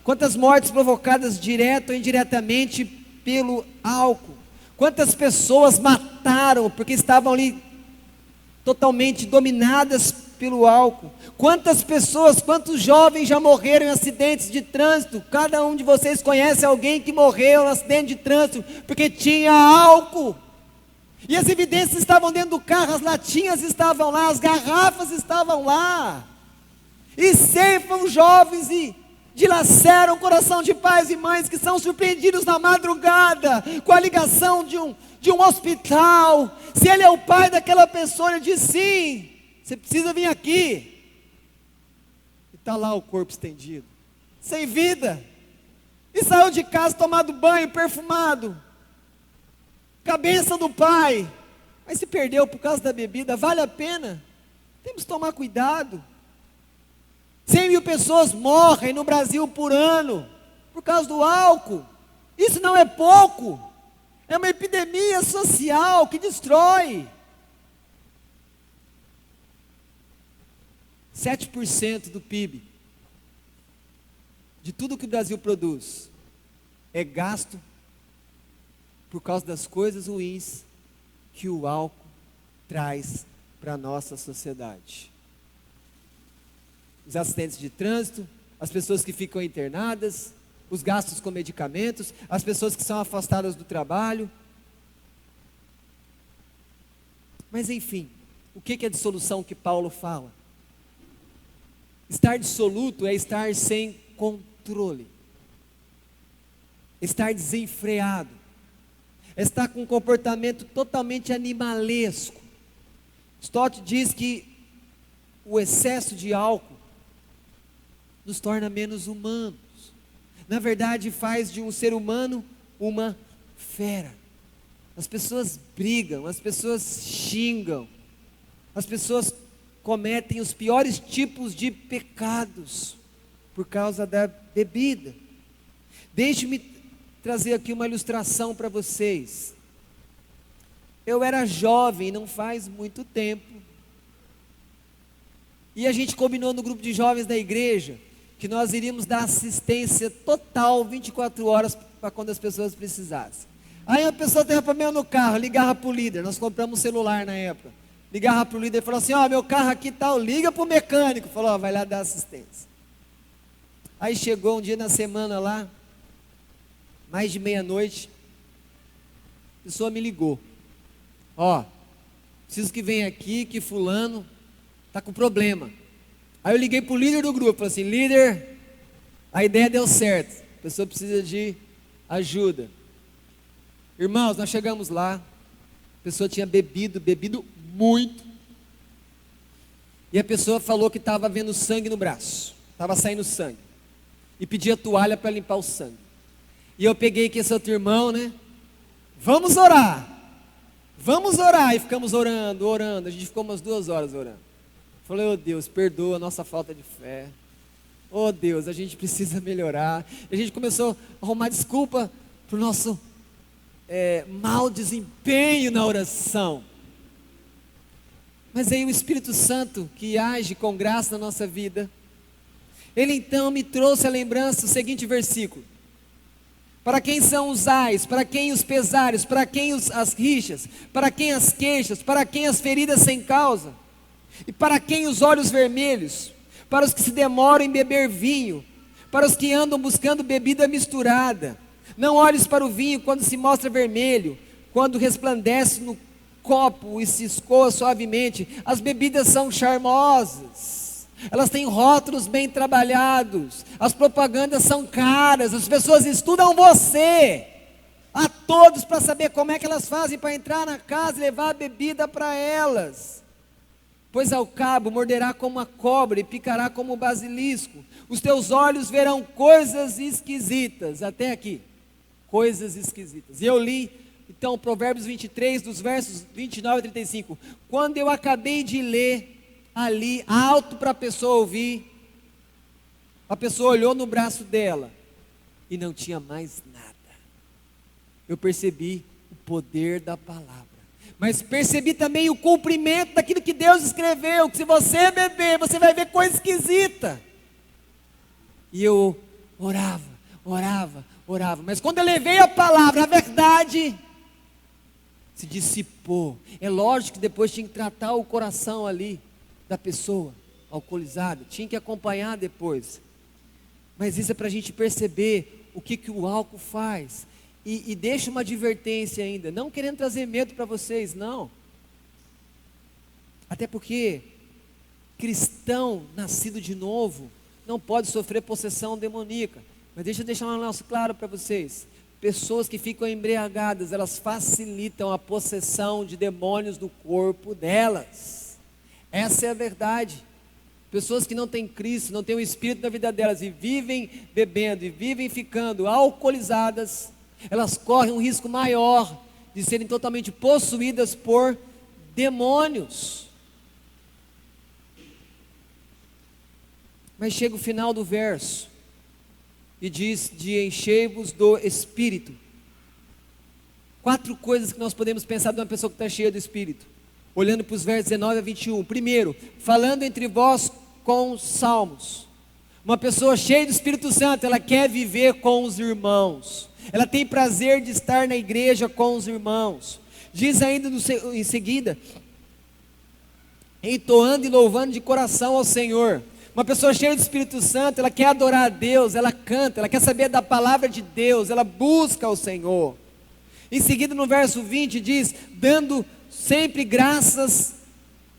Quantas mortes provocadas direto ou indiretamente pelo álcool? Quantas pessoas mataram porque estavam ali totalmente dominadas pelo álcool? Quantas pessoas, quantos jovens já morreram em acidentes de trânsito? Cada um de vocês conhece alguém que morreu em acidente de trânsito porque tinha álcool. E as evidências estavam dentro do carro, as latinhas estavam lá, as garrafas estavam lá. E ceifam jovens e dilaceram o coração de pais e mães que são surpreendidos na madrugada com a ligação de um hospital. Se ele é o pai daquela pessoa, ele diz sim, você precisa vir aqui. E está lá o corpo estendido, sem vida, e saiu de casa tomado banho, perfumado, cabeça do pai, mas se perdeu por causa da bebida. Vale a pena? Temos que tomar cuidado. 100 mil pessoas morrem no Brasil por ano por causa do álcool. Isso não é pouco. É uma epidemia social que destrói. 7% do PIB, de tudo que o Brasil produz, é gasto por causa das coisas ruins que o álcool traz para a nossa sociedade. Os acidentes de trânsito, as pessoas que ficam internadas, os gastos com medicamentos, as pessoas que são afastadas do trabalho. Mas enfim, o que é de solução que Paulo fala? Estar dissoluto é estar sem controle, estar desenfreado, estar com um comportamento totalmente animalesco. Stott diz que o excesso de álcool nos torna menos humanos. Na verdade, faz de um ser humano uma fera. As pessoas brigam, as pessoas xingam, as pessoas cometem os piores tipos de pecados por causa da bebida. Deixe-me trazer aqui uma ilustração para vocês. Eu era jovem, não faz muito tempo, e a gente combinou no grupo de jovens da igreja que nós iríamos dar assistência total 24 horas para quando as pessoas precisassem. Aí a pessoa teve problema no carro, ligava para o líder. Nós compramos um celular na época. Ligava para o líder e falou assim: ó, meu carro aqui tal, liga para o mecânico. Falou, ó, vai lá dar assistência. Aí chegou um dia na semana lá, mais de meia-noite, a pessoa me ligou: ó, preciso que venha aqui, que fulano está com problema. Aí eu liguei para o líder do grupo, falei assim: líder, a ideia deu certo, a pessoa precisa de ajuda. Irmãos, nós chegamos lá, a pessoa tinha bebido muito, e a pessoa falou que estava vendo sangue no braço, estava saindo sangue, e pedia toalha para limpar o sangue. E eu peguei aqui esse outro irmão, né? Vamos orar, e ficamos orando, a gente ficou umas 2 horas orando. Falei: oh Deus, perdoa a nossa falta de fé, oh Deus, a gente precisa melhorar. E a gente começou a arrumar desculpa para o nosso mau desempenho na oração. Mas aí o Espírito Santo, que age com graça na nossa vida, ele então me trouxe a lembrança, o seguinte versículo: para quem são os ais, para quem os pesares, para quem as rixas, para quem as queixas, para quem as feridas sem causa, e para quem os olhos vermelhos, para os que se demoram em beber vinho, para os que andam buscando bebida misturada. Não olhes para o vinho quando se mostra vermelho, quando resplandece no copo e se escoa suavemente. As bebidas são charmosas, elas têm rótulos bem trabalhados, as propagandas são caras, as pessoas estudam você, a todos, para saber como é que elas fazem para entrar na casa e levar a bebida para elas. Pois ao cabo morderá como a cobra e picará como o basilisco. Os teus olhos verão coisas esquisitas. Até aqui, coisas esquisitas. E eu li então Provérbios 23, dos versos 29 a 35. Quando eu acabei de ler ali, alto para a pessoa ouvir, a pessoa olhou no braço dela e não tinha mais nada. Eu percebi o poder da palavra, mas percebi também o cumprimento daquilo que Deus escreveu, que se você beber, você vai ver coisa esquisita. E eu orava, mas quando eu levei a palavra, a verdade se dissipou. É lógico que depois tinha que tratar o coração ali da pessoa alcoolizada, tinha que acompanhar depois. Mas isso é para a gente perceber o que o álcool faz. E deixa uma advertência ainda, não querendo trazer medo para vocês, não. Até porque cristão nascido de novo não pode sofrer possessão demoníaca. Mas deixa eu deixar um negócio claro para vocês: pessoas que ficam embriagadas, elas facilitam a possessão de demônios do corpo delas. Essa é a verdade. Pessoas que não têm Cristo, não têm o Espírito na vida delas e vivem bebendo e vivem ficando alcoolizadas, elas correm um risco maior de serem totalmente possuídas por demônios. Mas chega o final do verso e diz: de enchei-vos do Espírito. 4 coisas que nós podemos pensar de uma pessoa que está cheia do Espírito, olhando para os versos 19 a 21. Primeiro, falando entre vós com salmos. Uma pessoa cheia do Espírito Santo, ela quer viver com os irmãos, ela tem prazer de estar na igreja com os irmãos. Diz ainda em seguida, entoando e louvando de coração ao Senhor. Uma pessoa cheia do Espírito Santo, ela quer adorar a Deus, ela canta, ela quer saber da palavra de Deus, ela busca o Senhor. Em seguida, no verso 20 diz: dando sempre graças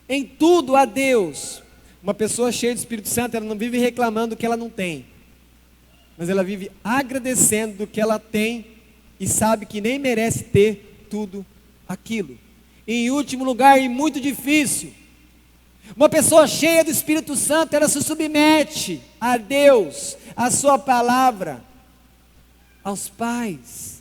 em tudo a Deus. Uma pessoa cheia do Espírito Santo, ela não vive reclamando do que ela não tem, mas ela vive agradecendo do que ela tem e sabe que nem merece ter tudo aquilo. Em último lugar, e muito difícil, uma pessoa cheia do Espírito Santo, ela se submete a Deus, a sua palavra, aos pais.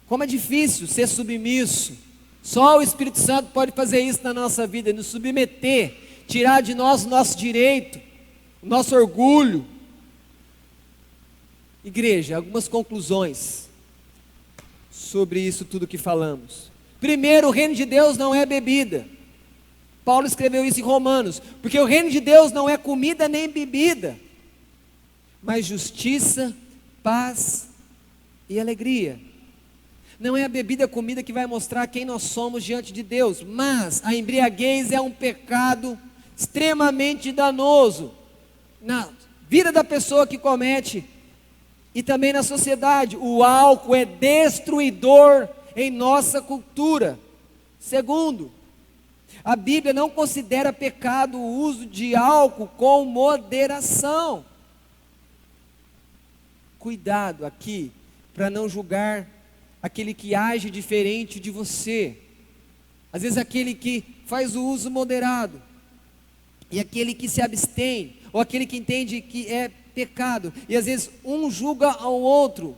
Como é difícil ser submisso. Só o Espírito Santo pode fazer isso na nossa vida, nos submeter, tirar de nós o nosso direito, o nosso orgulho. Igreja, algumas conclusões sobre isso tudo que falamos. Primeiro, o reino de Deus não é bebida. Paulo escreveu isso em Romanos, porque o reino de Deus não é comida nem bebida, mas justiça, paz e alegria. Não é a bebida e a comida que vai mostrar quem nós somos diante de Deus, mas a embriaguez é um pecado extremamente danoso na vida da pessoa que comete e também na sociedade. O álcool é destruidor em nossa cultura. Segundo, a Bíblia não considera pecado o uso de álcool com moderação. Cuidado aqui para não julgar aquele que age diferente de você. Às vezes aquele que faz o uso moderado e aquele que se abstém, ou aquele que entende que é pecado, e às vezes um julga ao outro.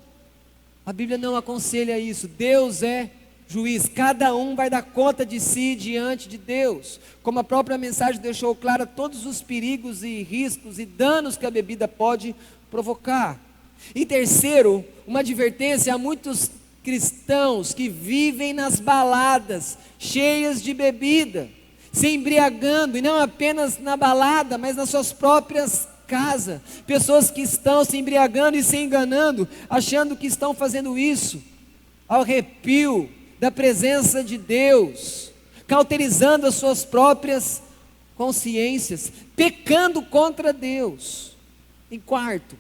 A Bíblia não aconselha isso. Deus é juiz, cada um vai dar conta de si diante de Deus, como a própria mensagem deixou clara todos os perigos e riscos e danos que a bebida pode provocar. E terceiro, uma advertência a muitos cristãos que vivem nas baladas, cheias de bebida, se embriagando, e não apenas na balada, mas nas suas próprias casas. Pessoas que estão se embriagando e se enganando, achando que estão fazendo isso ao arrepio da presença de Deus, cauterizando as suas próprias consciências, pecando contra Deus. Em quarto,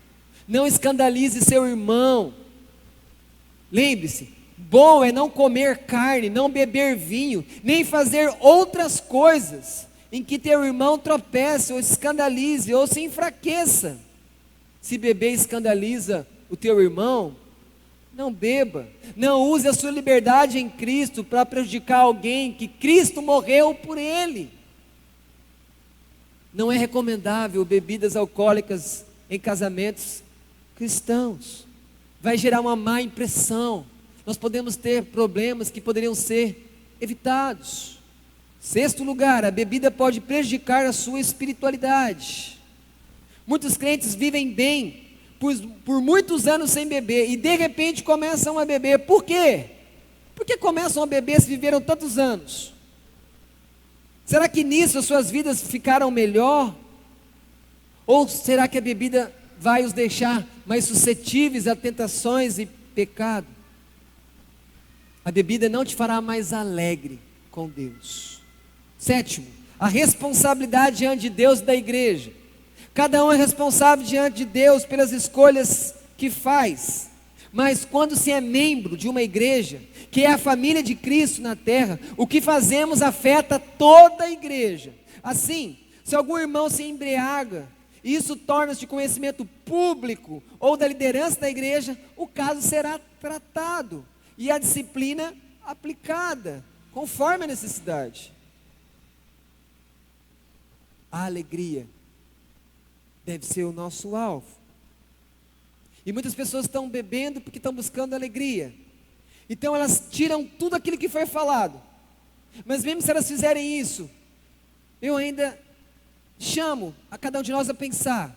não escandalize seu irmão. Lembre-se, bom é não comer carne, não beber vinho, nem fazer outras coisas em que teu irmão tropece, ou escandalize, ou se enfraqueça. Se beber escandaliza o teu irmão, não beba. Não use a sua liberdade em Cristo para prejudicar alguém que Cristo morreu por ele. Não é recomendável bebidas alcoólicas em casamentos cristãos. Vai gerar uma má impressão. Nós podemos ter problemas que poderiam ser evitados. Sexto lugar, a bebida pode prejudicar a sua espiritualidade. Muitos crentes vivem bem por muitos anos sem beber e de repente começam a beber. Por quê? Por que começam a beber se viveram tantos anos? Será que nisso as suas vidas ficaram melhor? Ou será que a bebida vai os deixar mais suscetíveis a tentações e pecado? A bebida não te fará mais alegre com Deus. Sétimo, a responsabilidade diante de Deus e da igreja. Cada um é responsável diante de Deus pelas escolhas que faz. Mas quando se é membro de uma igreja, que é a família de Cristo na terra, o que fazemos afeta toda a igreja. Assim, se algum irmão se embriaga, e isso torna-se de conhecimento público ou da liderança da igreja, o caso será tratado e a disciplina aplicada, conforme a necessidade. A alegria deve ser o nosso alvo. E muitas pessoas estão bebendo porque estão buscando alegria. Então elas tiram tudo aquilo que foi falado. Mas mesmo se elas fizerem isso, eu ainda chamo a cada um de nós a pensar: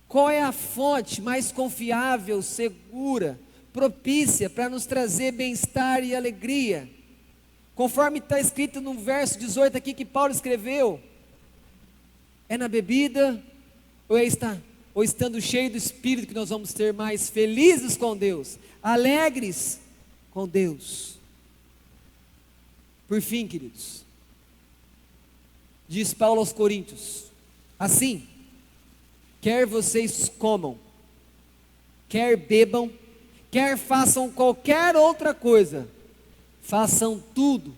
qual é a fonte mais confiável, segura, propícia para nos trazer bem-estar e alegria? Conforme está escrito no verso 18 aqui que Paulo escreveu, é na bebida ou estando cheio do Espírito que nós vamos ter mais felizes com Deus, alegres com Deus. Por fim, queridos, diz Paulo aos Coríntios: assim, quer vocês comam, quer bebam, quer façam qualquer outra coisa, façam tudo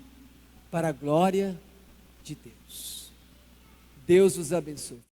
para a glória de Deus. Deus os abençoe.